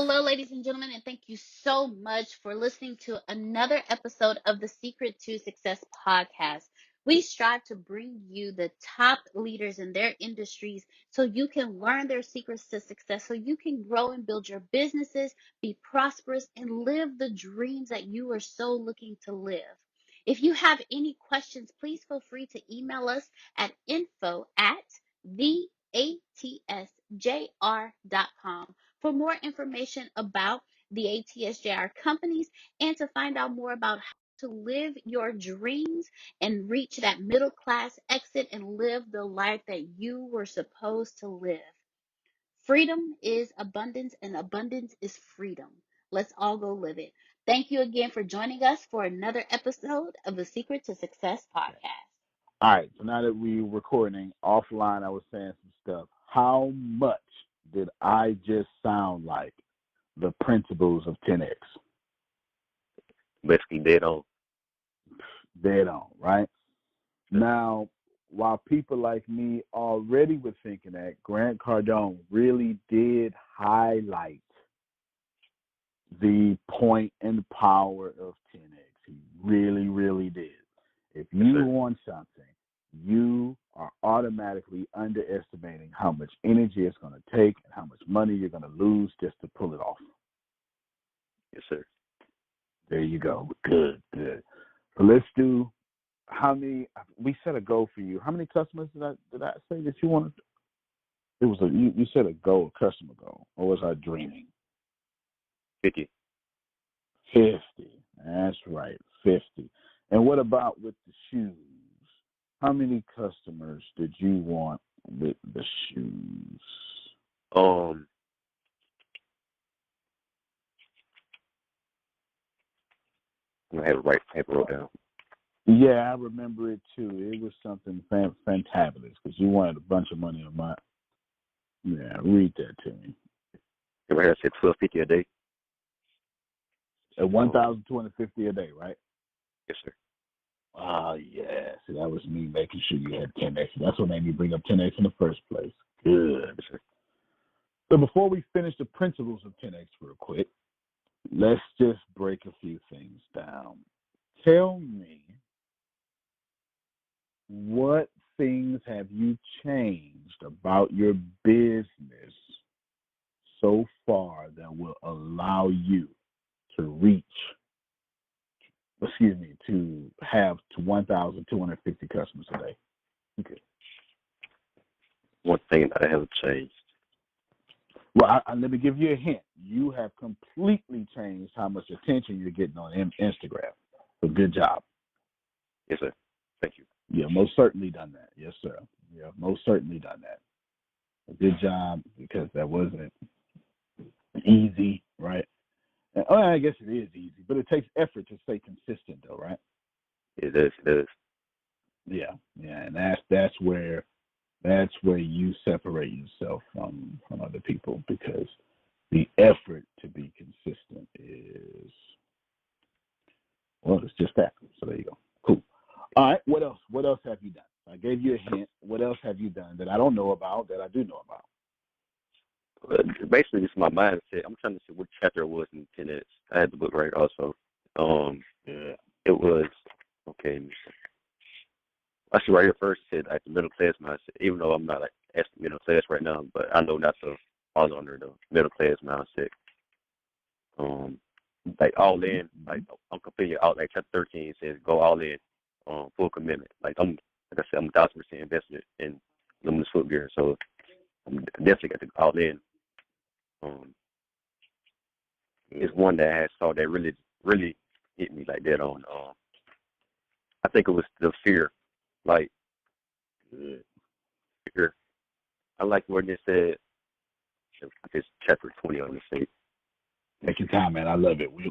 Hello, ladies and gentlemen, and thank you so much for listening to another episode of the Secret to Success podcast. We strive to bring you the top leaders in their industries so you can learn their secrets to success, so you can grow and build your businesses, be prosperous, and live the dreams that you are so looking to live. If you have any questions, please feel free to email us at info@theatsjr.com for more information about the ATSJR companies and to find out more about how to live your dreams and reach that middle class exit and live the life that you were supposed to live. Freedom is abundance, and abundance is freedom. Let's all go live it. Thank you again for joining us for another episode of the Secret to Success podcast. All right, so now that we're recording offline, I was saying some stuff. How much did I just sound like the principles of 10X? Basically dead on. Dead on, right? Now, while people like me already were thinking that, Grant Cardone really did highlight the point and power of 10X. He really, really did. If you want something, you are automatically underestimating how much energy it's going to take and how much money you're going to lose just to pull it off. Yes, sir. There you go. Good, good. So let's do how many. We set a goal for you. How many customers did I say that you wanted? It was you said a goal, a customer goal, or was I dreaming? 50. 50. That's right, 50. And what about with the shoes? How many customers did you want with the shoes? I have it right paper wrote down. Yeah, I remember it too. It was something fantabulous because you wanted a bunch of money on my. Yeah, read that to me. Right, I said $12.50 a day. At 1,250 a day, right? Yes, sir. Ah, yeah. See, that was me making sure you had 10X. That's what made me bring up 10X in the first place. Good. Yes, sir. So before we finish the principles of 10X real quick, let's just break a few things down. Tell me, what things have you changed about your business so far that will allow you to reach, to have to 1,250 customers a day? Okay. One thing that I haven't changed. Well, let me give you a hint. You have completely changed how much attention you're getting on Instagram. So good job. Yes, sir. Thank you. Yeah, most certainly done that. Yes, sir. Yeah, most certainly done that. Good job, because that wasn't easy, right? Oh, I guess it is easy, but it takes effort to stay consistent, though, right? It is. It is. Yeah, and that's where you separate yourself from other people, because the effort to be consistent is, well, it's just that. So there you go. Cool. All right. What else? What else have you done? I gave you a hint. What else have you done that I don't know about that I do know about? Basically, it's my mindset. I'm trying to see what chapter it was in 10 minutes. I had the book right also. Yeah. It was, okay. I see right here first said like the middle class mindset, even though I'm not like at the middle class right now, but I know not to fall under the middle class mindset. Like all in, like I'm completely out. Like chapter 13 says, go all in, full commitment. Like I'm 1,000% invested in luminous footgear, so I'm definitely got to go all in. It's one that I saw that really, really hit me like that on. I think it was the fear, like fear. I like where they said, it's chapter 20 on the state. Take your time, man. I love it. We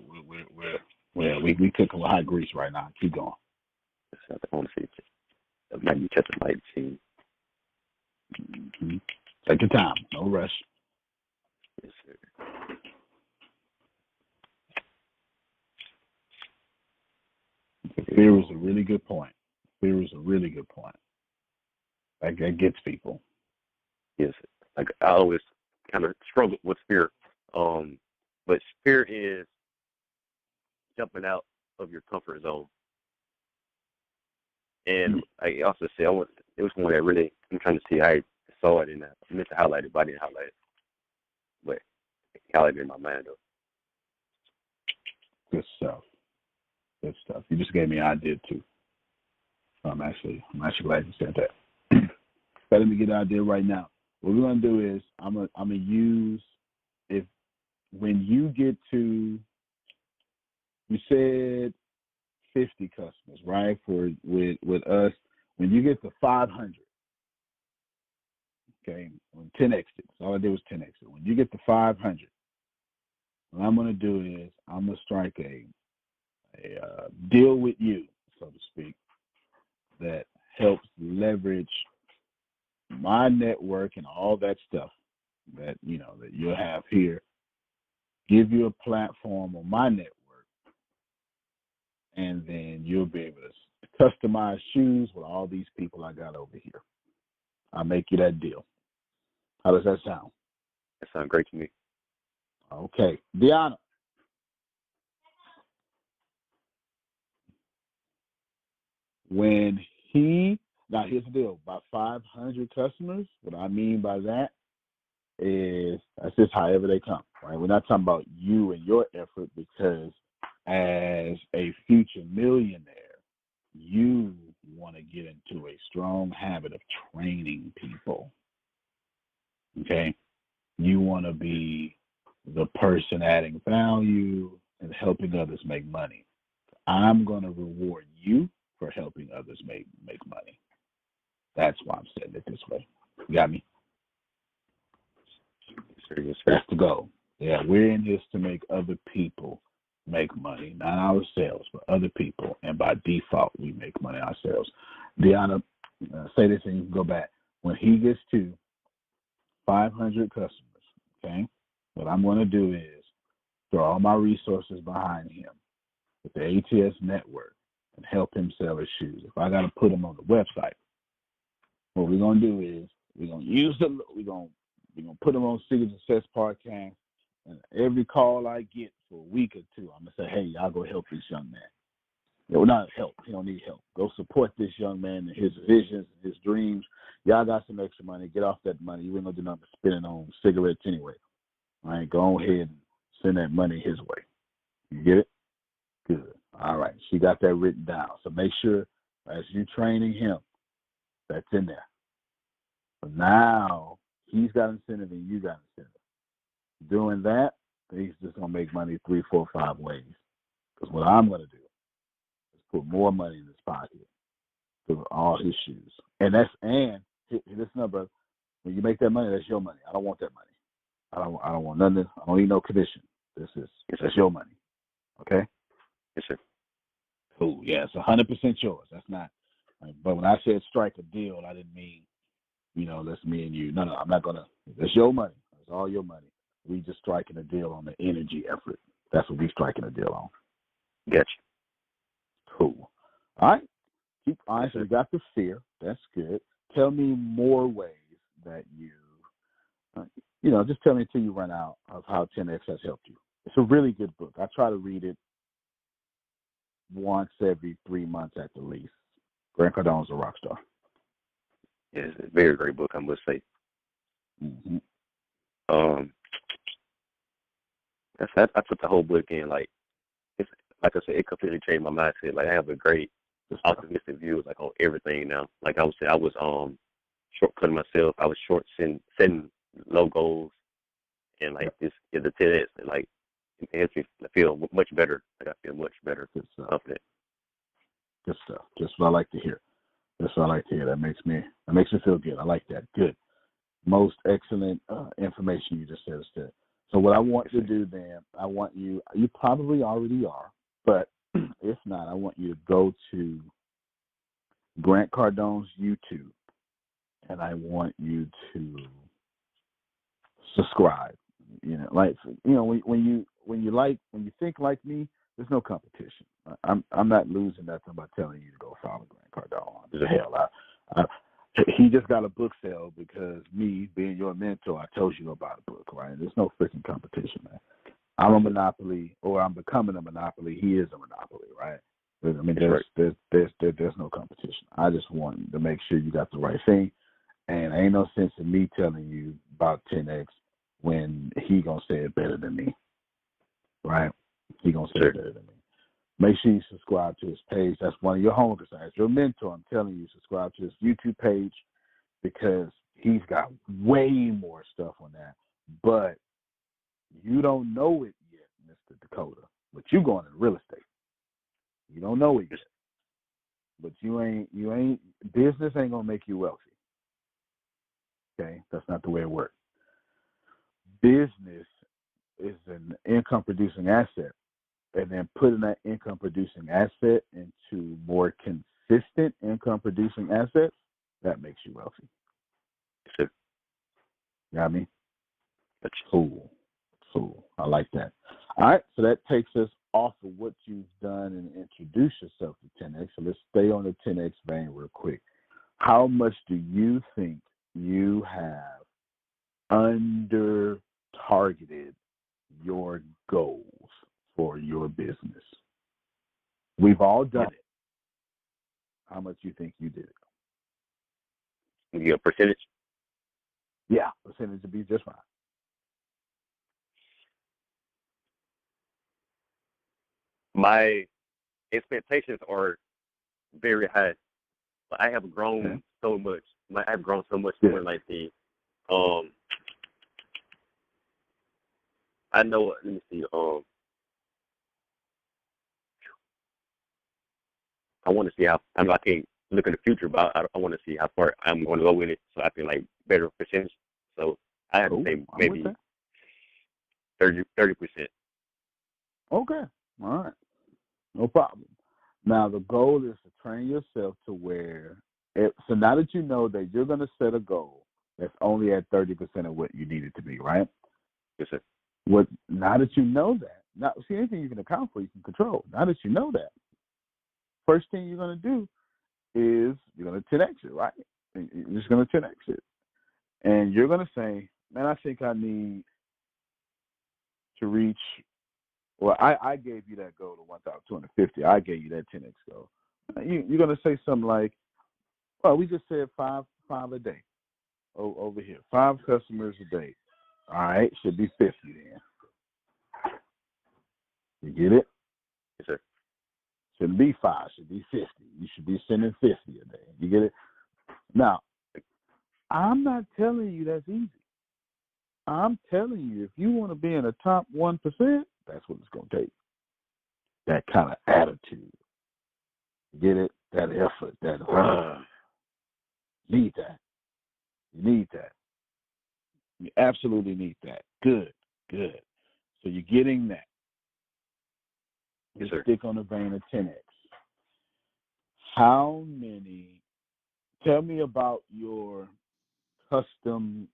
cooking with hot grease right now. Keep going. I want to see it might be chapter 19. Mm-hmm. Take your time. No rush. Yes, sir. Fear is a really good point. Fear is a really good point. Like, that gets people. Yes, like I always kind of struggled with fear. But fear is jumping out of your comfort zone. And I also said it was one that really, I'm trying to see how I saw it, and I meant to highlight it, but I didn't highlight it. But I highlighted it in my mind, though. Good stuff. Good stuff. You just gave me an idea, too. I'm actually glad you said that. Let me get an idea right now. What we're going to do is I'm gonna use, when you get to, you said 50 customers, right? With us, when you get to 500, okay, when 10x it. All I did was 10x it. When you get to 500, what I'm going to do is I'm going to strike a deal with you, so to speak, that helps leverage my network and all that stuff that that you'll have here. Give you a platform on my network, and then you'll be able to customize shoes with all these people I got over here. I'll make you that deal. How does that sound? That sounds great to me. Okay. Deanna. Now here's the deal, by 500 customers, what I mean by that is that's just however they come, right? We're not talking about you and your effort, because as a future millionaire, you want to get into a strong habit of training people, okay? You want to be the person adding value and helping others make money. I'm going to reward you for helping others make money. That's why I'm saying it this way. You got me? Yes, sir. That's the goal. Yeah, we're in this to make other people make money, not ourselves, but other people. And by default, we make money ourselves. Deanna, say this and you can go back. When he gets to 500 customers, okay, what I'm going to do is throw all my resources behind him with the ATS network and help him sell his shoes. If I got to put him on the website, what we're going to do is we're going to put him on Secret Success Podcast, and every call I get for a week or two, I'm going to say, hey, y'all go help this young man. Well, not help. He don't need help. Go support this young man and his visions and his dreams. Y'all got some extra money. Get off that money. You ain't going to do nothing but spending on cigarettes anyway. All right, go ahead and send that money his way. You get it? Good. All right. She got that written down. So make sure as you're training him, that's in there. But now he's got incentive and you got incentive. Doing that, he's just going to make money 3, 4, 5 ways. Because what I'm going to do is put more money in his pocket for all his shoes. And listen up, brother. When you make that money, that's your money. I don't want that money. I don't want nothing. I don't need no commission. That's your money. Okay? Yes, sir. Cool. Yeah, it's 100% yours. That's not. But when I said strike a deal, I didn't mean, that's me and you. No, I'm not gonna. That's your money. That's all your money. We just striking a deal on the energy effort. That's what we striking a deal on. Gotcha. Cool. All right. Keep on. Yes, so you got the fear. That's good. Tell me more ways that just tell me until you run out of how 10X has helped you. It's a really good book. I try to read it once every 3 months at the least. Grant Cardone's a rock star. Yeah, it's a very great book, I must say. Mm-hmm. I took the whole book in, like I said, it completely changed my mindset. Like I have a great optimistic view, like on everything now. Like I was saying, I was shortcutting myself. I was setting low goals, and like this is the 10X, and like it helps me feel much better. Like I feel much better, confident. Good stuff. Just what I like to hear. That's what I like to hear. That makes me feel good. I like that. Good. Most excellent information you just said. So what I want to do then, I want you probably already are, but if not, I want you to go to Grant Cardone's YouTube, and I want you to subscribe. When you think like me, there's no competition. I'm not losing nothing by telling you to go follow Grant Cardone. Hell, he just got a book sale because me being your mentor, I told you about a book, right? There's no freaking competition, man. I'm a monopoly, or I'm becoming a monopoly. He is a monopoly, right? I mean, there's no competition. I just want to make sure you got the right thing, and ain't no sense in me telling you about 10x when he gonna say it better than me, right? He gonna say it better than me. Make sure you subscribe to his page. That's one of your homework assignments. Your mentor, I'm telling you, subscribe to his YouTube page because he's got way more stuff on that. But you don't know it yet, Mr. Dakota. But you going into real estate. You don't know it yet. But you ain't business ain't gonna make you wealthy. Okay? That's not the way it works. Business is an income producing asset. And then putting that income producing asset into more consistent income producing assets, that makes you wealthy. Sure. You know what I mean? That's cool. Cool. I like that. All right, so that takes us off of what you've done and introduce yourself to 10X. So let's stay on the 10X vein real quick. How much do you think you have under targeted your goals for your business? We've all done it. How much you think you did it? Give you a percentage? Yeah, percentage would be just fine. My expectations are very high. But I have grown so much. I've grown so much more like the I know, let me see, I want to see how, I know I can't look in the future, but I want to see how far I'm going to go with it so I can, like, better percentage. So I have to say maybe 30%. Okay. All right. No problem. Now, the goal is to train yourself to where, so now that you know that you're going to set a goal that's only at 30% of what you need it to be, right? Yes, sir. Now that you know that, see, anything you can account for, you can control. Now that you know that, first thing you're going to do is you're going to 10x it, right? You're just going to 10x it. And you're going to say, man, I think I need to reach, well, I gave you that goal of 1,250. I gave you that 10x goal. You're going to say something like, well, we just said five a day over here. 5 customers a day. All right, should be 50 then. You get it? Yes, sir. Shouldn't be 5, should be 50. You should be sending 50 a day. You get it? Now, I'm not telling you that's easy. I'm telling you, if you want to be in the top 1%, that's what it's going to take. That kind of attitude. Get it? That effort, that need that. You need that. You absolutely need that. Good. So you're getting that. Yes, sir. Stick on the vein of 10x. Tell me about your custom.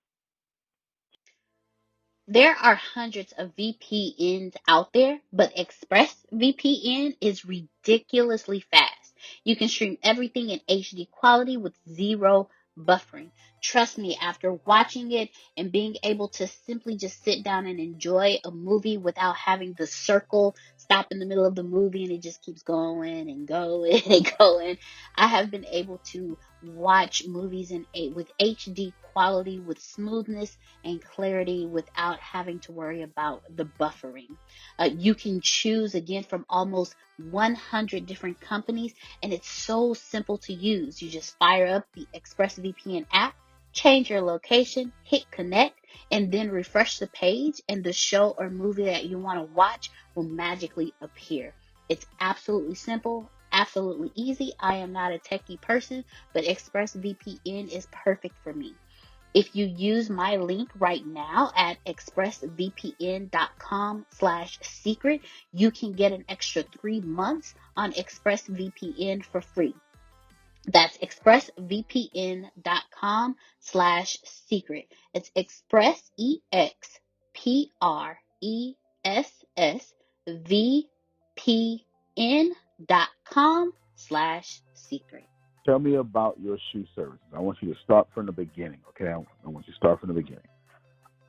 There are hundreds of VPNs out there, but ExpressVPN is ridiculously fast. You can stream everything in HD quality with zero buffering. Trust me, after watching it and being able to simply just sit down and enjoy a movie without having the circle stop in the middle of the movie and it just keeps going and going and going, I have been able to watch movies with HD quality, with smoothness and clarity without having to worry about the buffering. You can choose again from almost 100 different companies, and it's so simple to use. You just fire up the ExpressVPN app, change your location, hit connect, and then refresh the page, and the show or movie that you want to watch will magically appear. It's absolutely simple, absolutely easy. I am not a techie person, but ExpressVPN is perfect for me. If you use my link right now at expressvpn.com/secret, you can get an extra 3 months on ExpressVPN for free. That's expressvpn.com/secret. It's express, expressvpn.com/secret. Tell me about your shoe services. I want you to start from the beginning, okay? I want you to start from the beginning.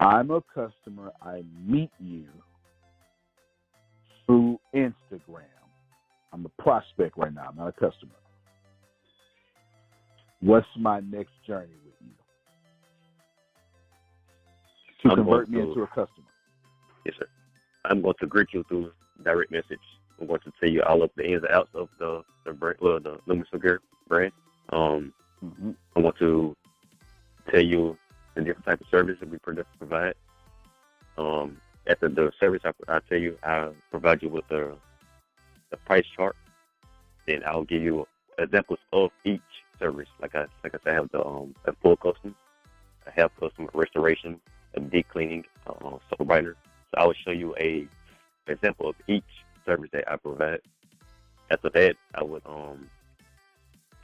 I'm a customer. I meet you Instagram. I'm a prospect right now, I'm not a customer. What's my next journey with you to convert me into a customer? Yes, sir. I'm going to greet you through direct message. I'm going to tell you all of the ins and outs of the brand, the Luminous Footwear brand. I'm going to tell you the different type of services we provide. After the service, I tell you, I'll provide you with the price chart. Then I'll give you examples of each service. Like I said, I have the a full custom, I have custom restoration, a deep cleaning, soap brightener. So I will show you a example of each service that I provide. After that, I would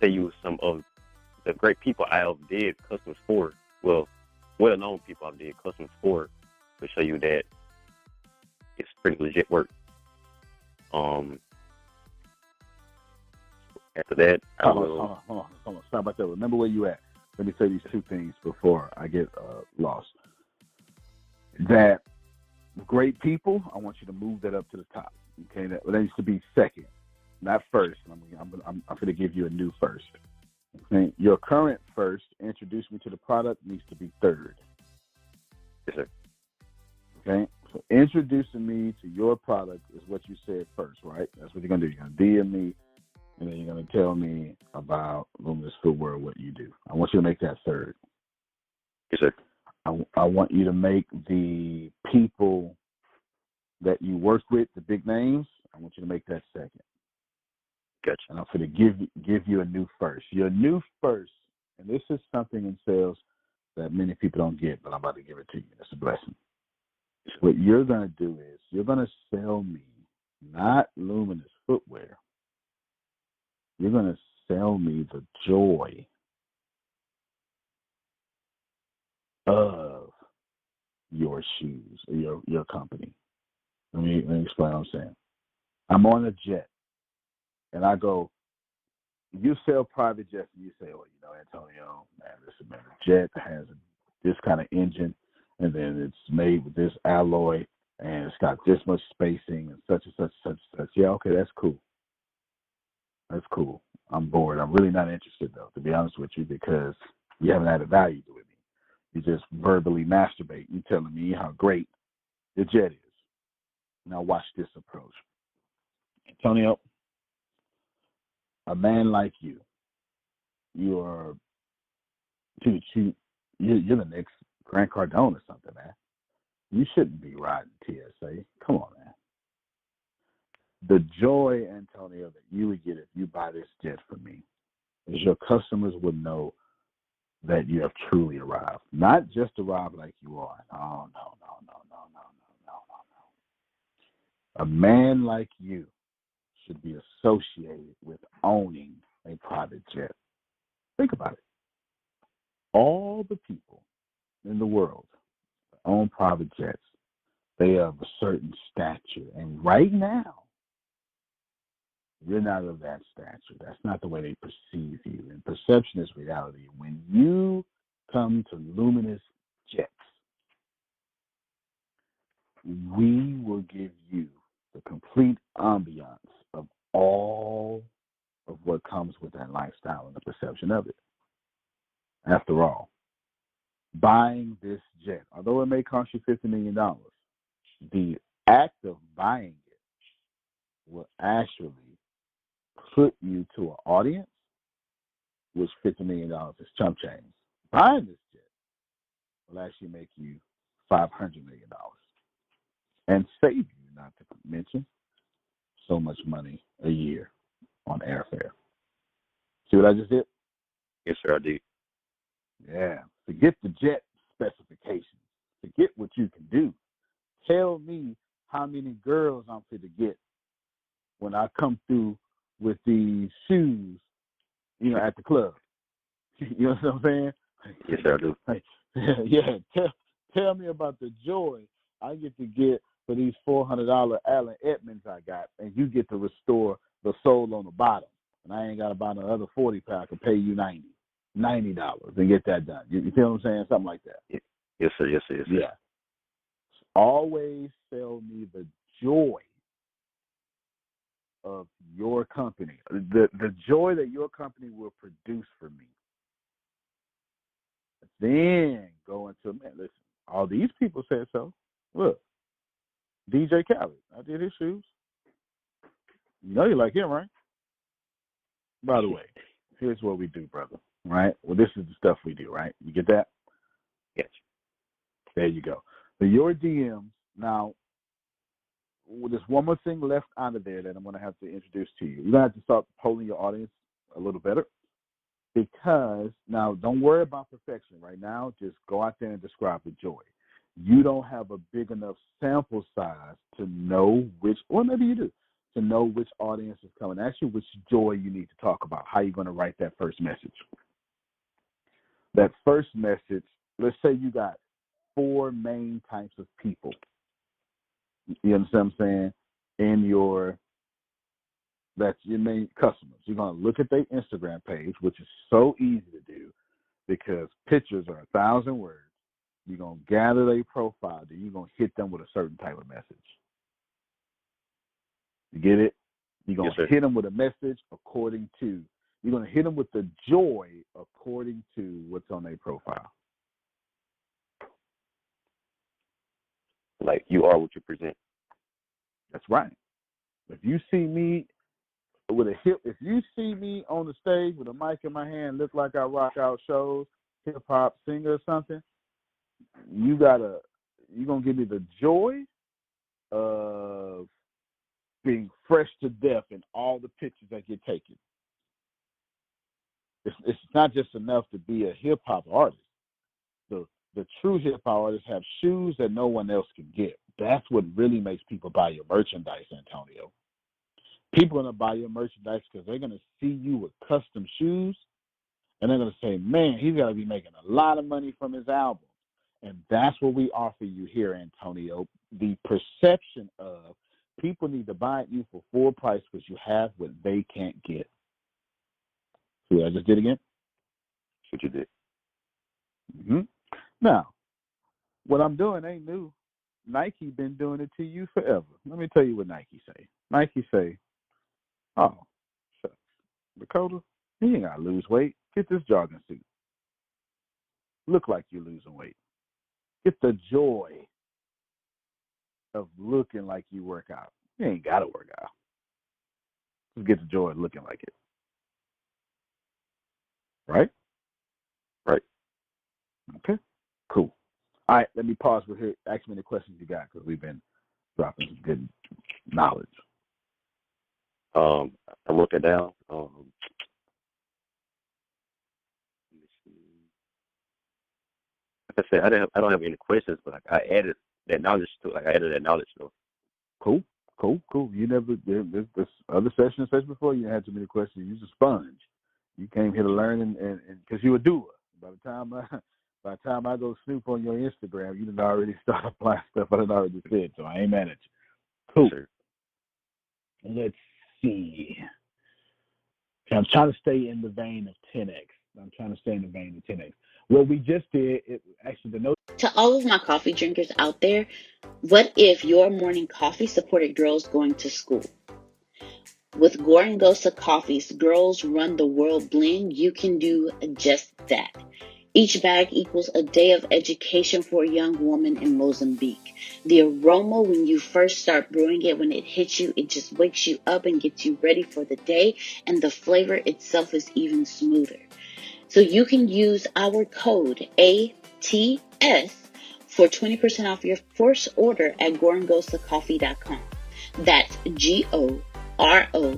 tell you some of the great people I have did customs for. Well-known people I've did customs for, to show you that it's pretty legit work. After that, Hold on. Stop right there. Remember where you at. Let me say these two things before I get lost. That great people, I want you to move that up to the top. Okay, that needs to be second, not first. I'm going to give you a new first. Okay, your current first, introduce me to the product, needs to be third. Yes, sir. Okay, so introducing me to your product is what you said first, right? That's what you're going to do. You're going to DM me, and then you're going to tell me about Luminous Footwear, what you do. I want you to make that third. Yes, sir. I want you to make the people that you work with, the big names, I want you to make that second. Gotcha. And I'm going to give you a new first. Your new first, and this is something in sales that many people don't get, but I'm about to give it to you. It's a blessing. What you're going to do is you're going to sell me not Luminous Footwear. You're going to sell me the joy of your shoes or your company. Let me explain what I'm saying. I'm on a jet, and I go, you sell private jets, and you say, well, Antonio, man, this jet has this kind of engine, and then it's made with this alloy, and it's got this much spacing, and such and such and such. Yeah, okay, that's cool. That's cool. I'm bored. I'm really not interested, though, to be honest with you, because you haven't added value to it. You just verbally masturbate. You're telling me how great the jet is. Now watch this approach. Antonio, a man like you, you're the next Grant Cardone or something, man. You shouldn't be riding TSA. Come on, man. The joy, Antonio, that you would get if you buy this jet from me is your customers would know that you have truly arrived. Not just arrived like you are. Oh, no. A man like you should be associated with owning a private jet. Think about it. All the people in the world that own private jets, they have a certain stature. And right now, you're not of that stature. That's not the way they perceive you. And perception is reality. When you come to Luminous Jets, we will give you the complete ambiance of all of what comes with that lifestyle and the perception of it. After all, buying this jet, although it may cost you $50 million, the act of buying it will actually put you to an audience which $50 million is chump change. Buying this jet will actually make you $500 million and save you, not to mention, so much money a year on airfare. See what I just did? Yes, sir, I did. Yeah. Forget the jet specifications. Forget what you can do. Tell me how many girls I'm fit to get when I come through with these shoes, at the club. You know what I'm saying? Yes, sir, I do. Yeah. Tell me about the joy I get to get for these $400 Allen Edmonds I got, and you get to restore the sole on the bottom. And I ain't got to buy another 40-pack. I can pay you $90 and get that done. You feel what I'm saying? Something like that. Yes, sir. Yes, sir. Yes, sir. Yeah. Always sell me the joy of your company, the joy that your company will produce for me. Then go into, man, listen, all these people said so. Look, DJ Khaled, I did his shoes. You know you like him, right? By the way, here's what we do, brother, right? Well, this is the stuff we do, right? You get that? Yes. There you go. So your DMs, now, there's one more thing left out of there that I'm going to have to introduce to you. You're going to have to start polling your audience a little better because, now, don't worry about perfection right now. Just go out there and describe the joy. You don't have a big enough sample size to know which, or maybe you do, to know which audience is coming. Actually, which joy you need to talk about, how you're going to write that first message. That first message, let's say you got 4 main types of people. You understand what I'm saying? That's your main customers. You're going to look at their Instagram page, which is so easy to do because pictures are 1,000 words. You're going to gather their profile, then you're going to hit them with a certain type of message. You get it? You're going to hit them with a message according to, you're going to hit them with the joy according to what's on their profile. Like you are what you present. That's right. If you see me if you see me on the stage with a mic in my hand, look like I rock out shows, hip hop singer or something, you're gonna give me the joy of being fresh to death in all the pictures that get taken. It's not just enough to be a hip hop artist. The true hip hop artists have shoes that no one else can get. That's what really makes people buy your merchandise, Antonio. People are going to buy your merchandise because they're going to see you with custom shoes, and they're going to say, man, he's got to be making a lot of money from his album. And that's what we offer you here, Antonio. The perception of people need to buy you for full price because you have what they can't get. See what I just did again? What you did. Mm-hmm. Now, what I'm doing ain't new. Nike been doing it to you forever. Let me tell you what Nike say. Nike say, oh, shucks, Dakota, you ain't got to lose weight. Get this jogging suit. Look like you're losing weight. Get the joy of looking like you work out. You ain't got to work out. Just get the joy of looking like it. Right? Right. Okay, cool. All right, let me pause for here. Ask me the questions you got because we've been dropping some good knowledge. I wrote that down. Like I said, I don't have any questions, but I added that knowledge to. I added that knowledge to. Cool. You never this other session before. You had too many questions. You was a sponge. You came here to learn and because you a doer. By the time I go snoop on your Instagram, you done already start applying stuff I done already said. So I ain't mad at you. Cool. Sure. Let's see. I'm trying to stay in the vein of 10x. What we just did, To all of my coffee drinkers out there, what if your morning coffee supported girls going to school? With Gorangosa Coffee's Girls Run the World blend, you can do just that. Each bag equals a day of education for a young woman in Mozambique. The aroma when you first start brewing it, when it hits you, it just wakes you up and gets you ready for the day, and the flavor itself is even smoother. So you can use our code ATS for 20% off your first order at gorangosacoffee.com. That's GORONGOSA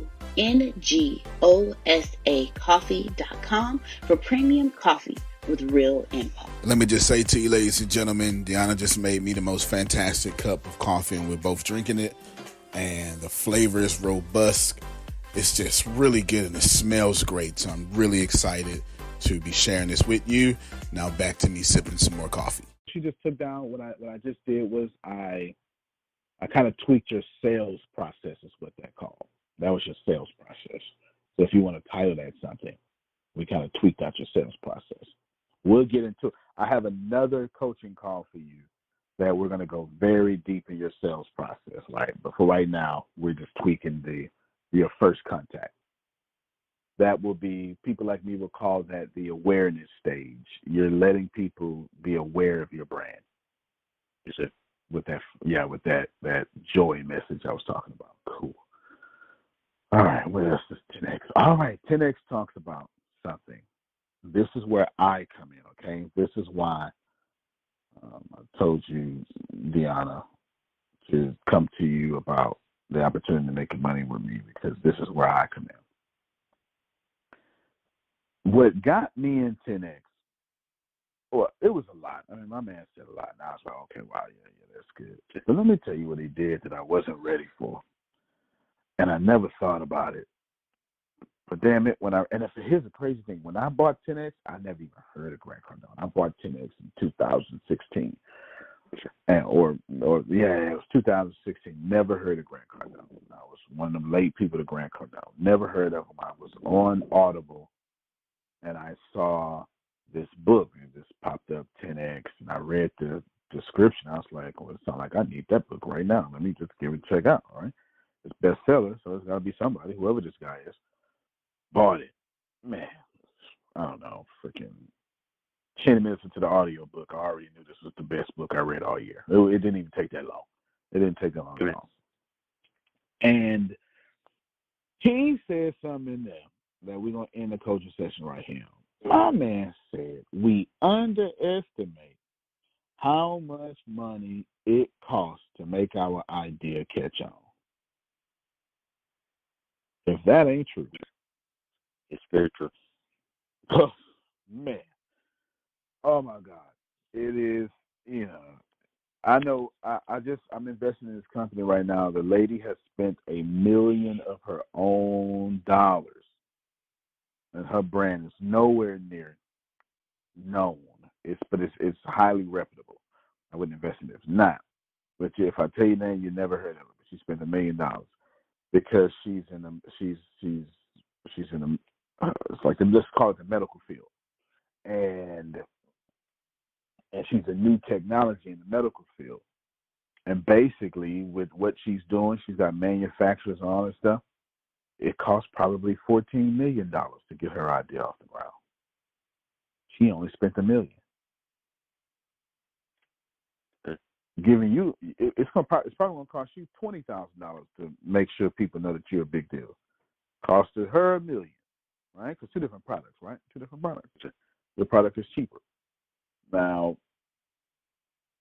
coffee.com for premium coffee with real impact. Let me just say to you, ladies and gentlemen, Deanna just made me the most fantastic cup of coffee, and we're both drinking it, and the flavor is robust. It's just really good, and it smells great, so I'm really excited to be sharing this with you. Now back to me sipping some more coffee. She just took down what I just did was I kind of tweaked your sales process is what that called. That was your sales process. So if you want to title that something, we kind of tweaked out your sales process. We'll get into it. I have another coaching call for you that we're going to go very deep in your sales process. Right? But for right now, we're just tweaking your first contact. That will be, people like me will call that the awareness stage. You're letting people be aware of your brand. Yes, sir. With that joy message I was talking about. Cool. All right, what else is 10X? All right, 10X talks about something. This is where I come in, okay? This is why I told you, Deanna, to come to you about the opportunity to make money with me, because this is where I come in. What got me in 10X, well, it was a lot. I mean, my man said a lot, and I was like, okay, wow, yeah, that's good. But let me tell you what he did that I wasn't ready for, and I never thought about it. But damn it, here's the crazy thing. When I bought 10X, I never even heard of Grant Cardone. I bought 10X in 2016. It was 2016. Never heard of Grant Cardone. I was one of them late people to Grant Cardone. Never heard of him. I was on Audible, and I saw this book, and it just popped up, 10X, and I read the description. I was like, well, it sounds like I need that book right now. Let me just give it a check out, all right? It's bestseller, so it's got to be somebody, whoever this guy is. Bought it. Man, I don't know, freaking 10 minutes into the audio book, I already knew this was the best book I read all year. It didn't even take that long. It didn't take that long at all. And he said something in there that we're going to end the coaching session right here. My man said we underestimate how much money it costs to make our idea catch on. If that ain't true, it's very true. Oh, man. Oh, my God. It is, I know I'm investing in this company right now. The lady has spent $1 million of her own dollars, and her brand is nowhere near known. It's highly reputable. I wouldn't invest in it if not. But if I tell you that, you never heard of it. But she spent $1 million because she's in it's like let's call it the medical field, and she's a new technology in the medical field. And basically, with what she's doing, she's got manufacturers and all this stuff. It costs probably $14 million to get her idea off the ground. She only spent $1 million. Giving you, it's probably going to cost you $20,000 to make sure people know that you're a big deal. Costed her $1 million, right? Because two different products, right? Two different products. The product is cheaper now,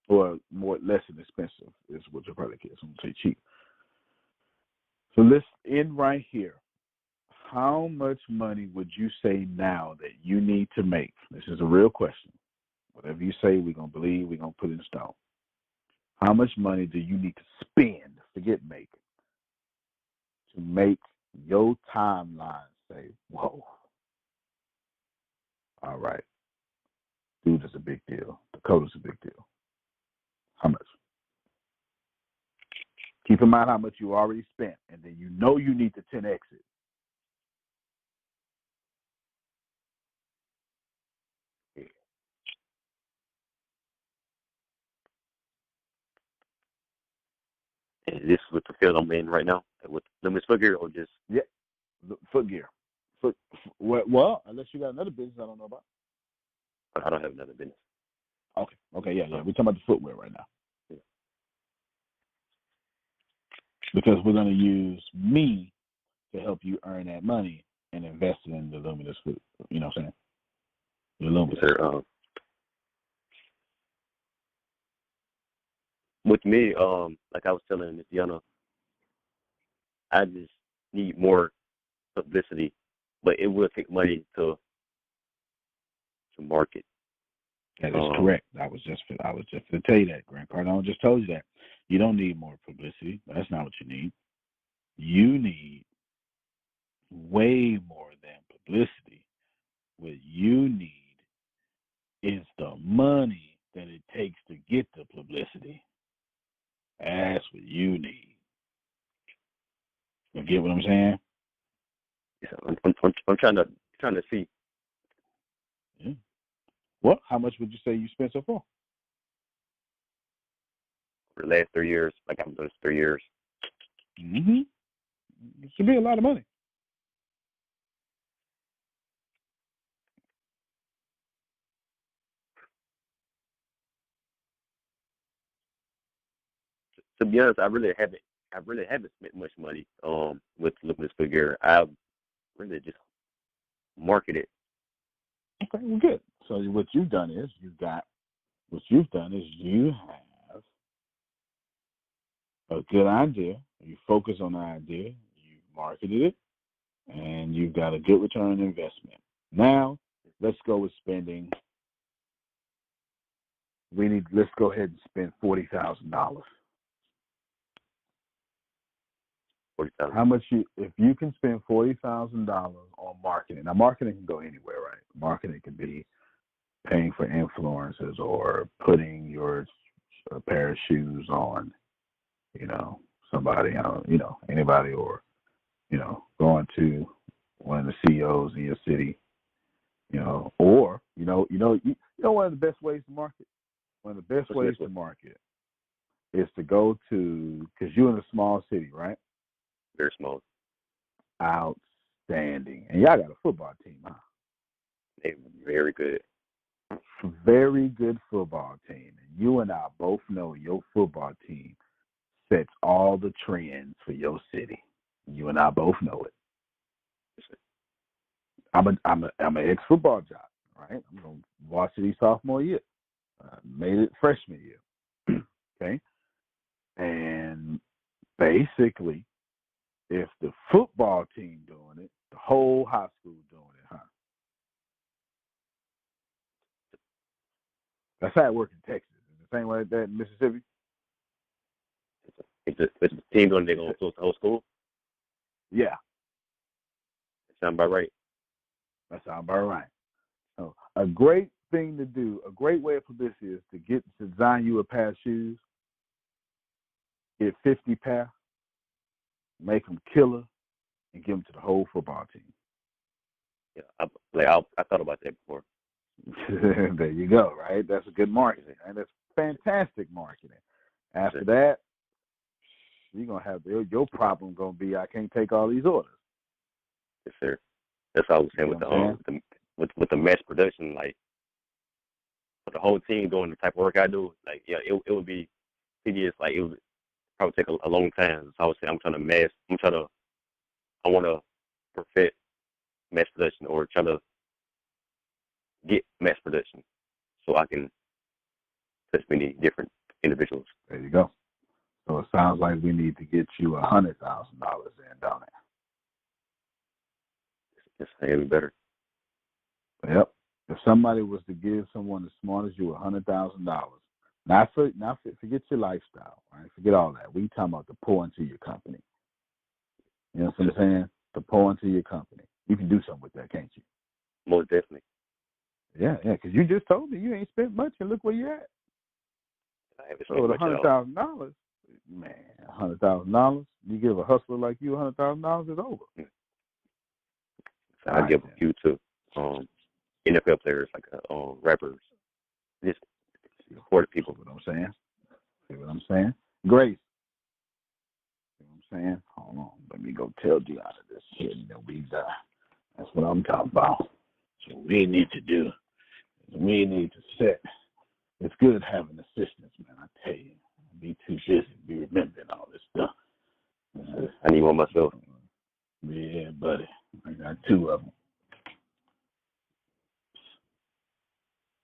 or less expensive is what your product is. I'm going to say cheap. So let's end right here. How much money would you say now that you need to make? This is a real question. Whatever you say, we're going to believe, we're going to put in stone. How much money do you need to spend, forget make, to make your timeline say, whoa, all right, dude is a big deal. Dakota's a big deal. How much? Keep in mind how much you already spent, and then you know you need to 10X it. And this is with the field I'm in right now, with limits footgear, or just footgear. Well, unless you got another business I don't know about. I don't have another business. Okay, yeah. We're talking about the footwear right now. Yeah. Because we're going to use me to help you earn that money and invest it in the Luminous food. You know what I'm saying? The Luminous. Yes, sir. With me, like I was telling Miss Deanna, I just need more publicity, but it will take money to market. That is correct. I was just going to tell you that. Grant Cardone just told you that. You don't need more publicity. That's not what you need. You need way more than publicity. What you need is the money that it takes to get the publicity. That's what you need. You get what I'm saying? Yeah, I'm trying to see. Yeah. Well, how much would you say you spent so far? For the last 3 years, like I'm doing 3 years. Mm-hmm. It should be a lot of money. To be honest, I really haven't spent much money with Luminous Figure. I've really just marketed. Okay, well, good. So what you've done is you have a good idea. You focus on the idea. You marketed it, and you've got a good return on investment. Now, let's go with spending. Let's go ahead and spend $40,000. How much if you can spend $40,000 on marketing? Now, marketing can go anywhere, right? Marketing can be paying for influencers or putting your a pair of shoes on, somebody, anybody, or going to one of the CEOs in your city, or one of the best ways to market. One of the best ways to market is to go to, because you're in a small city, right? Very small. Outstanding. And y'all got a football team, huh? They're very good. Very good football team. And you and I both know your football team sets all the trends for your city. You and I both know it. I'm an ex-football jock, right? I'm on varsity sophomore year. Made it freshman year. Okay? And basically, if the football team doing it, the whole high school doing it, huh? That's how it works in Texas. Is the same way like that in Mississippi? It's a team going to close the whole school? Yeah. That sounds about right. That sounds about right. So a great thing to do, a great way of publicity is to design you a pair of shoes, get 50 pair, make them killer, and give them to the whole football team. Yeah, I thought about that before. There you go, right? That's a good marketing, and that's fantastic marketing. After that, you're gonna have your problem gonna be I can't take all these orders. Yes, sir. That's what I was saying with the mass production, like for the whole team doing the type of work I do, like it would be tedious. Like it would probably take a long time. So I would say I want to perfect mass production or try to get mass production so I can touch many different individuals. There you go. So it sounds like we need to get you $100,000 in, don't it? It's even better. Yep. If somebody was to give someone as smart as you $100,000, forget your lifestyle, right? Forget all that. We talking about to pour into your company. You know what I'm saying? To pour into your company. You can do something with that, can't you? Most definitely. Yeah, because you just told me you ain't spent much, and look where you're at. I haven't So spent with $100,000, man, $100,000, you give a hustler like you $100,000, it's over. So I give a few to NFL players, like rappers, just support people. See what I'm saying? Grace. See what I'm saying? Hold on. Let me go tell Deanna this shit, and then we die. That's what I'm talking about. So what we need to do is we need to set. It's good having assistants, man. I tell you, be too busy to be remembering all this stuff. I need one myself. Yeah, buddy. I got two of them.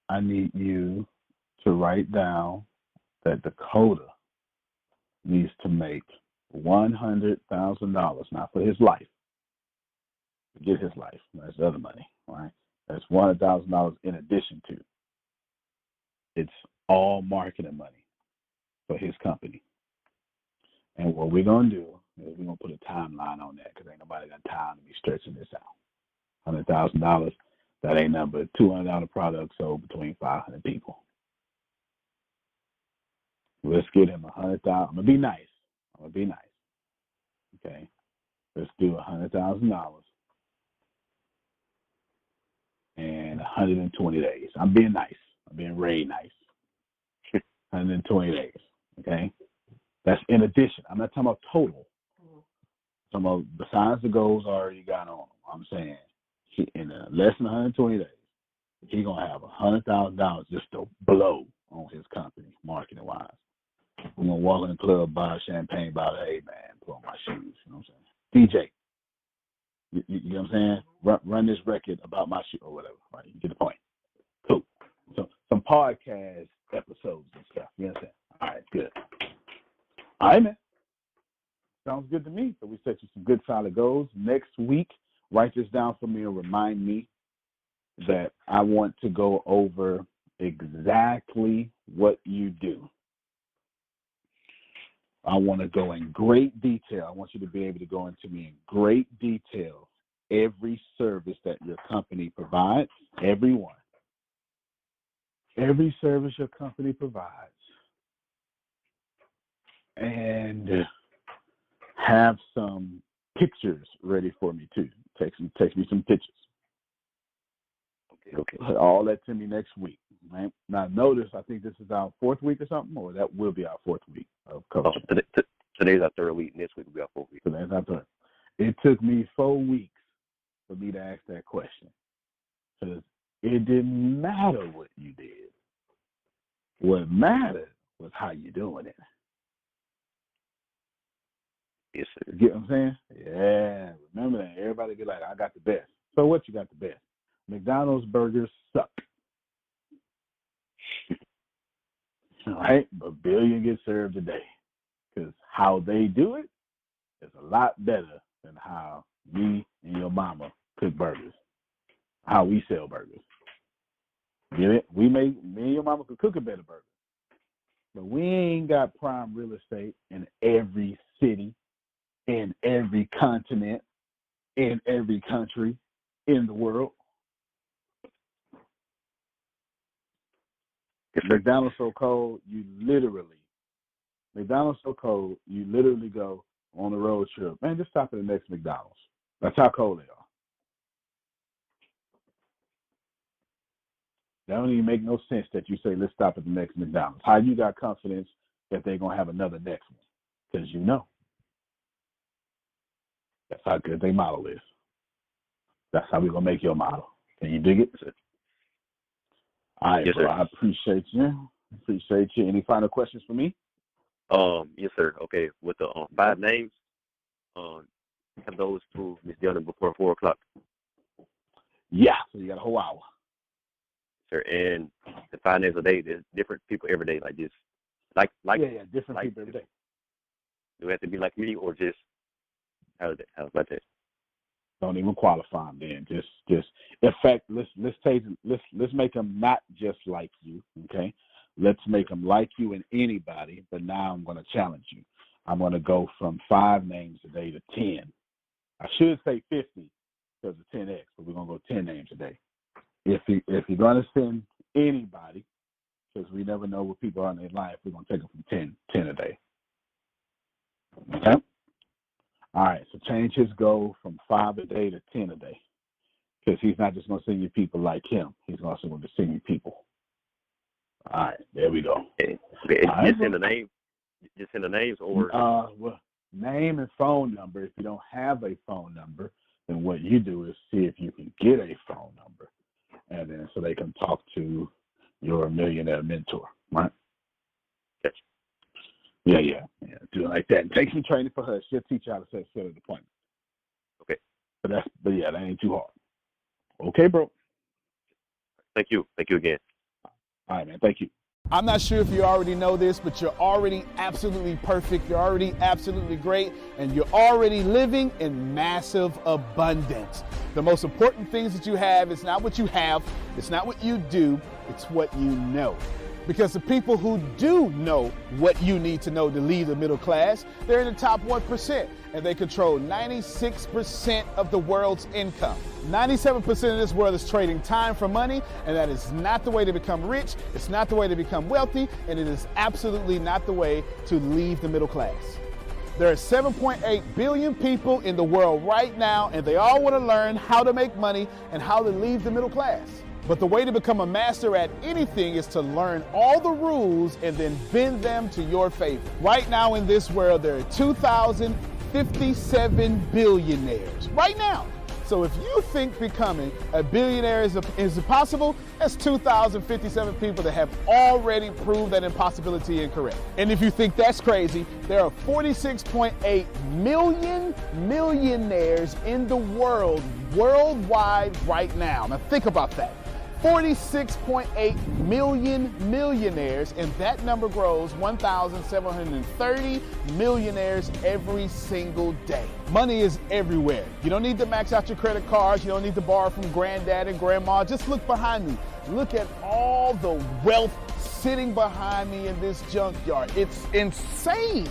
I need you to write down that Dakota needs to make $100,000, not for his life. Forget his life. That's other money, right? That's $100,000 in addition to. It's all marketing money for his company. And what we're going to do is we're going to put a timeline on that because ain't nobody got time to be stretching this out. $100,000, that ain't nothing but $200 product sold between 500 people. Let's get him $100,000. I'm going to be nice. Okay? Let's do $100,000 in 120 days. I'm being nice. I'm being really nice. 120 days. Okay? That's in addition. I'm not talking about total. I'm some of besides the goals I already got on him. I'm saying in less than 120 days, he's gonna have $100,000 just to blow on his company, marketing wise. We're gonna walk in the club, buy a champagne bottle. Hey man, put on my shoes. You know what I'm saying? DJ, you know what I'm saying? Run this record about my shoe or whatever. Right? You get the point. Cool. So some podcast episodes and stuff. You know what I'm saying? All right, good. All right, man. Sounds good to me. So we set you some good solid goals. Next week, write this down for me and remind me that I want to go over exactly what you do. I want to go in great detail. I want you to be able to go into me in great detail every service that your company provides, every one. Every service your company provides. And have some pictures ready for me too. Text me some pictures. Okay. Put all that to me next week. Right? Now notice, I think this is our 4th week or something, or that will be our 4th week of coaching. Today's our 3rd week. Next week will be our 4th week. Today's our 3rd. It took me 4 weeks for me to ask that question, because it didn't matter what you did. What mattered was how you doing it. Yes, sir. You get what I'm saying? Yeah. Remember that. Everybody be like, I got the best. So what, you got the best? McDonald's burgers suck. All right? But 1 billion get served a day. Because how they do it is a lot better than how me and your mama cook burgers. How we sell burgers. Get it? Me and your mama could cook a better burger. But we ain't got prime real estate in every city, in every continent, in every country in the world. McDonald's so cold, you literally go on a road trip. Man, just stop at the next McDonald's. That's how cold they are. That don't even make no sense that you say, let's stop at the next McDonald's. How you got confidence that they're going to have another next one? Because you know. That's how good their model is. That's how we're going to make your model. Can you dig it? All right, yes, bro. sir. I appreciate you. Any final questions for me? Yes, sir. Okay, with the 5 names, have those to Ms. Dillon before 4 o'clock. Yeah, so you got a whole hour. Sir, and the 5 names a day, there's different people every day like this. Different people every day. Do it have to be like me or just how's about that? Don't even qualify them then. Just in fact, let's make them not just like you, okay? Let's make them like you and anybody, but now I'm going to challenge you. I'm going to go from 5 names a day to 10. I should say 50 because of 10X, but we're going to go 10 names a day. If you're going to send anybody, because we never know what people are in their life, we're going to take them from 10 a day. Okay? All right, so change his goal from 5 a day to 10 a day. Because he's not just going to send you people like him. He's also going to send you people. All right, there we go. Okay. Right. Just send the names or well, name and phone number. If you don't have a phone number, then what you do is see if you can get a phone number, and then so they can talk to your millionaire mentor, right? Gotcha. Yeah. Do it like that. And take some training for her. She'll teach you how to set an appointment. Okay. But that ain't too hard. Okay, bro. Thank you again. All right, man. Thank you. I'm not sure if you already know this, but you're already absolutely perfect. You're already absolutely great, and you're already living in massive abundance. The most important things that you have is not what you have, it's not what you do, it's what you know. Because the people who do know what you need to know to lead the middle class, they're in the top 1%, and they control 96% of the world's income. 97% of this world is trading time for money, and that is not the way to become rich, it's not the way to become wealthy, and it is absolutely not the way to leave the middle class. There are 7.8 billion people in the world right now, and they all want to learn how to make money and how to leave the middle class. But the way to become a master at anything is to learn all the rules and then bend them to your favor. Right now in this world, there are 2,000 57 billionaires right now. So if you think becoming a billionaire is impossible, that's 2,057 people that have already proved that impossibility incorrect. And if you think that's crazy, there are 46.8 million millionaires in the world, worldwide right now. Now think about that. 46.8 million millionaires, and that number grows 1,730 millionaires every single day. Money is everywhere. You don't need to max out your credit cards. You don't need to borrow from granddad and grandma. Just look behind me. Look at all the wealth sitting behind me in this junkyard. It's insane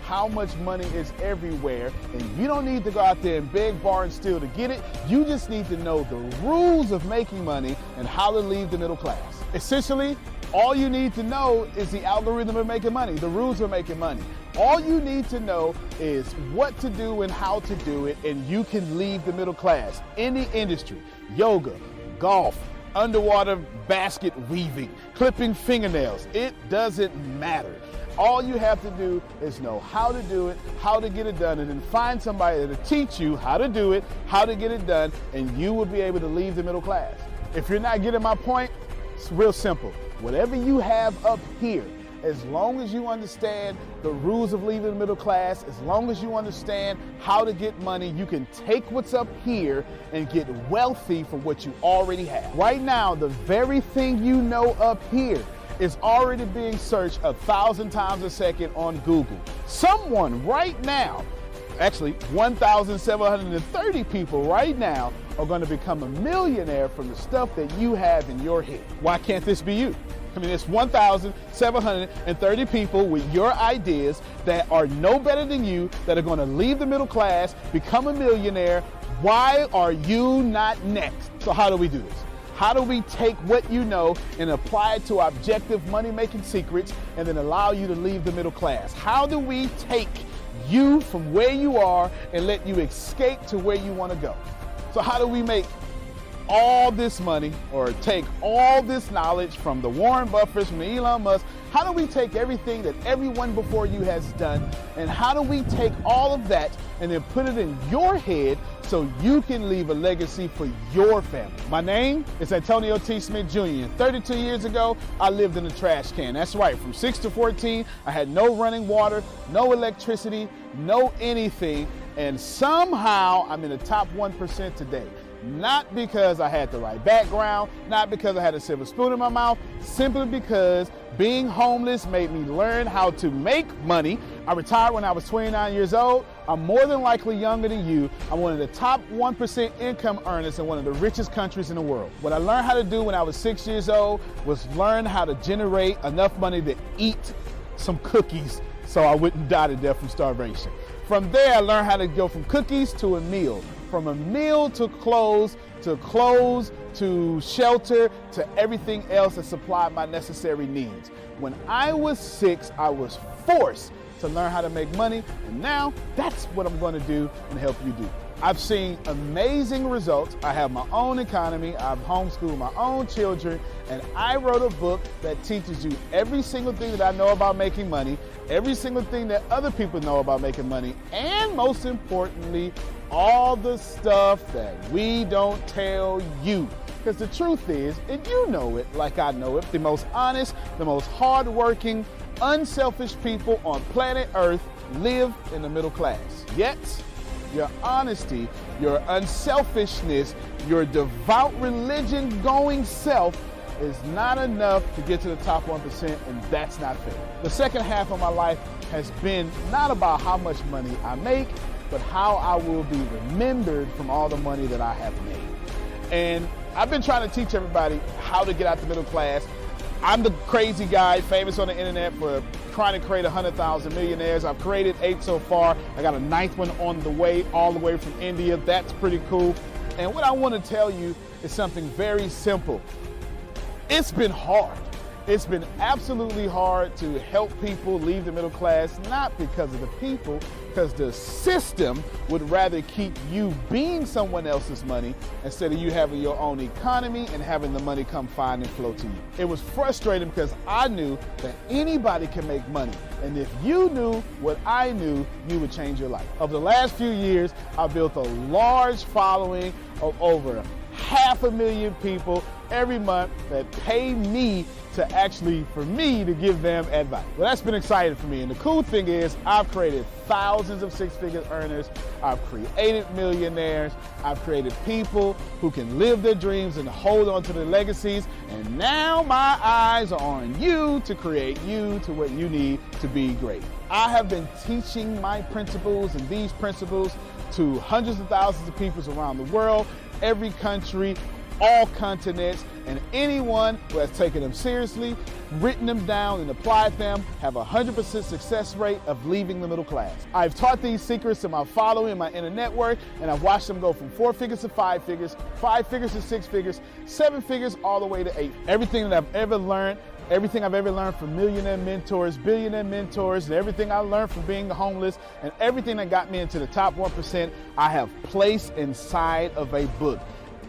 how much money is everywhere, and you don't need to go out there and beg, borrow, and steal to get it. You just need to know the rules of making money and how to leave the middle class. Essentially, all you need to know is the algorithm of making money, the rules of making money. All you need to know is what to do and how to do it, and you can leave the middle class. Any industry, yoga, golf, underwater basket weaving, clipping fingernails, it doesn't matter. All you have to do is know how to do it, how to get it done, and then find somebody to teach you how to do it, how to get it done, and you will be able to leave the middle class. If you're not getting my point, it's real simple. Whatever you have up here, as long as you understand the rules of leaving the middle class, as long as you understand how to get money, you can take what's up here and get wealthy from what you already have. Right now, the very thing you know up here is already being searched 1,000 times a second on Google. Someone right now, actually 1,730 people right now, are going to become a millionaire from the stuff that you have in your head. Why can't this be you? I mean, it's 1,730 people with your ideas that are no better than you, that are going to leave the middle class, become a millionaire. Why are you not next? So how do we do this? How do we take what you know and apply it to objective money-making secrets and then allow you to leave the middle class? How do we take you from where you are and let you escape to where you want to go? So how do we make all this money, or take all this knowledge from the Warren Buffetts, from Elon Musk? How do we take everything that everyone before you has done, and how do we take all of that and then put it in your head so you can leave a legacy for your family? My name is Antonio T. Smith Jr. 32 years ago, I lived in a trash can. That's right, from 6 to 14, I had no running water, no electricity, no anything, and somehow I'm in the top 1% today. Not because I had the right background, not because I had a silver spoon in my mouth, simply because being homeless made me learn how to make money. I retired when I was 29 years old. I'm more than likely younger than you. I'm one of the top 1% income earners in one of the richest countries in the world. What I learned how to do when I was 6 years old was learn how to generate enough money to eat some cookies so I wouldn't die to death from starvation. From there, I learned how to go from cookies to a meal. From a meal to clothes to shelter to everything else that supplied my necessary needs. When I was 6, I was forced to learn how to make money, and now that's what I'm going to do and help you do. I've seen amazing results. I have my own economy. I've homeschooled my own children, and I wrote a book that teaches you every single thing that I know about making money, every single thing that other people know about making money, and most importantly, all the stuff that we don't tell you. Because the truth is, and you know it like I know it, the most honest, the most hardworking, unselfish people on planet Earth live in the middle class. Yet, your honesty, your unselfishness, your devout religion-going self is not enough to get to the top 1%, and that's not fair. The second half of my life has been not about how much money I make, but how I will be remembered from all the money that I have made. And I've been trying to teach everybody how to get out the middle class. I'm the crazy guy famous on the internet for trying to create 100,000 millionaires. I've created 8 so far. I got a 9th one on the way, all the way from India. That's pretty cool. And what I want to tell you is something very simple. It's been hard. It's been absolutely hard to help people leave the middle class, not because of the people, because the system would rather keep you being someone else's money instead of you having your own economy and having the money come find and flow to you. It was frustrating because I knew that anybody can make money. And if you knew what I knew, you would change your life. Over the last few years, I've built a large following of over 500,000 people every month that pay me for me to give them advice. Well, that's been exciting for me. And the cool thing is I've created thousands of six-figure earners. I've created millionaires. I've created people who can live their dreams and hold on to their legacies. And now my eyes are on you to create you to what you need to be great. I have been teaching my principles and these principles to hundreds of thousands of people around the world, every country, all continents, and anyone who has taken them seriously, written them down, and applied them have a 100% success rate of leaving the middle class. I've taught these secrets to my following in my inner network, and I've watched them go from 4 figures to 5 figures, 5 figures to 6 figures, 7 figures, all the way to 8. Everything that I've ever learned from millionaire mentors, billionaire mentors, and everything I learned from being homeless, and everything that got me into the top 1%, I have placed inside of a book.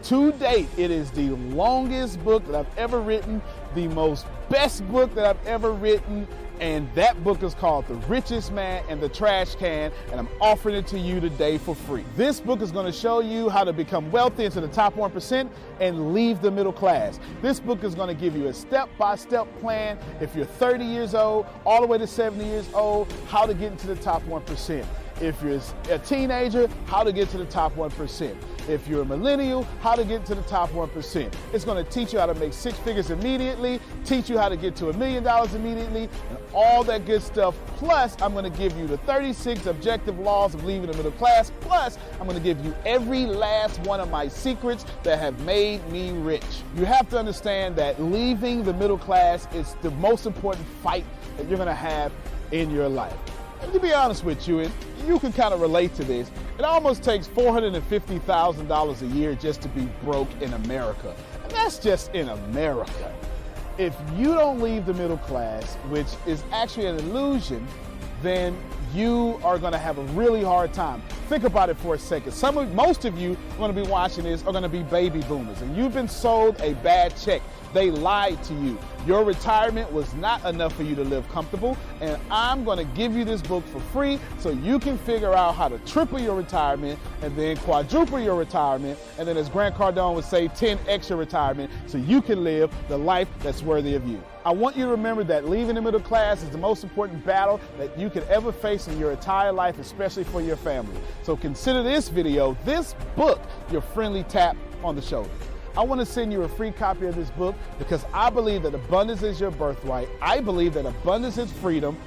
To date, it is the longest book that I've ever written, the most best book that I've ever written, and that book is called The Richest Man in the Trash Can, and I'm offering it to you today for free. This book is going to show you how to become wealthy into the top 1% and leave the middle class. This book is going to give you a step-by-step plan if you're 30 years old, all the way to 70 years old, how to get into the top 1%. If you're a teenager, how to get to the top 1%. If you're a millennial, how to get to the top 1%. It's going to teach you how to make 6 figures immediately, teach you how to get to $1 million immediately, and all that good stuff. Plus, I'm going to give you the 36 objective laws of leaving the middle class. Plus, I'm going to give you every last one of my secrets that have made me rich. You have to understand that leaving the middle class is the most important fight that you're going to have in your life. And to be honest with you, and you can kind of relate to this, it almost takes $450,000 a year just to be broke in America. And that's just in America. If you don't leave the middle class, which is actually an illusion, then you are going to have a really hard time. Think about it for a second. Most of you are going to be watching this are going to be baby boomers, and you've been sold a bad check. They lied to you. Your retirement was not enough for you to live comfortable, and I'm going to give you this book for free so you can figure out how to triple your retirement and then quadruple your retirement, and then, as Grant Cardone would say, 10x your retirement so you can live the life that's worthy of you. I want you to remember that leaving the middle class is the most important battle that you could ever face in your entire life, especially for your family. So consider this video, this book, your friendly tap on the shoulder. I want to send you a free copy of this book because I believe that abundance is your birthright. I believe that abundance is freedom,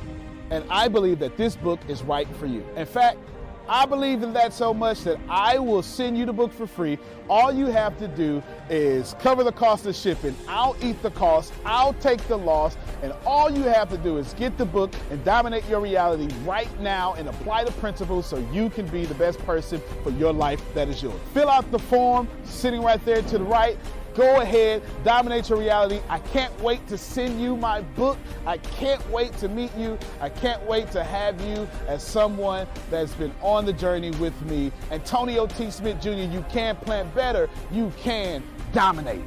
and I believe that this book is right for you. In fact, I believe in that so much that I will send you the book for free. All you have to do is cover the cost of shipping. I'll eat the cost. I'll take the loss. And all you have to do is get the book and dominate your reality right now and apply the principles so you can be the best person for your life that is yours. Fill out the form sitting right there to the right. Go ahead, dominate your reality. I can't wait to send you my book. I can't wait to meet you. I can't wait to have you as someone that's been on the journey with me. Antonio T. Smith Jr., you can plan better. You can dominate.